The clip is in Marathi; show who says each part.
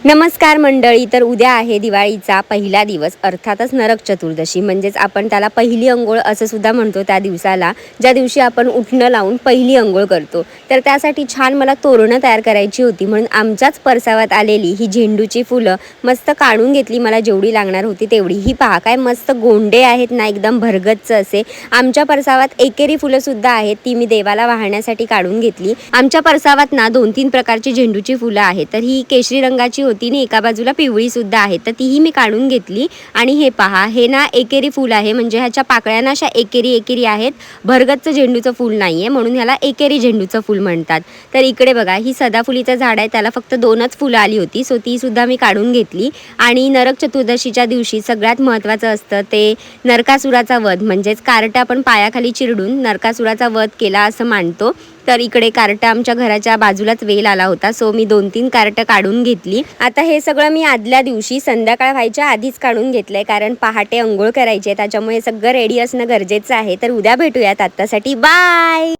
Speaker 1: नमस्कार मंडळी. तर उद्या आहे दिवाळीचा पहिला दिवस, अर्थातच नरक चतुर्दशी. म्हणजेच आपण त्याला पहिली अंघोळ असं सुद्धा म्हणतो त्या दिवसाला, ज्या दिवशी आपण उठणं लावून पहिली अंघोळ करतो. तर त्यासाठी छान मला तोरणं तयार करायची होती, म्हणून आमच्याच परसावात आलेली ही झेंडूची फुलं मस्त काढून घेतली. मला जेवढी लागणार होती तेवढी. ही पहा काय मस्त गोंडे आहेत ना, एकदम भरगच्च असे. आमच्या परसावात एकेरी फुलंसुद्धा आहेत, ती मी देवाला वाहण्यासाठी काढून घेतली. आमच्या परसावात ना 2-3 प्रकारची झेंडूची फुलं आहेत. तर ही केशरी रंगाची होती आणि एका बाजूला पिवळी सुद्धा आहे, तर तीही मी काढून घेतली. आणि हे पहा, हे ना एकेरी फूल आहे, म्हणजे ह्याच्या पाकळ्या ना अशा एकेरी आहेत. भरगच्च झेंडूचं फूल नाही आहे, म्हणून ह्याला एकेरी झेंडूचं फूल म्हणतात. तर इकडे बघा, ही सदाफुलीचं झाड आहे, त्याला फक्त 2च फुलं आली होती, सो ती सुद्धा मी काढून घेतली. आणि नरक चतुर्दशीच्या दिवशी सगळ्यात महत्त्वाचं असतं ते नरकासुराचा वध, म्हणजेच कार्ट आपण पायाखाली चिरडून नरकासुराचा वध केला असं मानतो. तर इकडे कार्ट आमच्या घराच्या बाजूलाच वेल आला होता, सो मी 2-3 कार्ट काढून घेतली. आता हे सगळं मी आदल्या दिवशी संध्याकाळ व्हायच्या आधीच काढून घेतलंय, कारण पहाटे अंघोळ करायची आहे, त्याच्यामुळे सगळं रेडी असणं गरजेचं आहे. तर उद्या भेटूयात. आत्तासाठी बाय.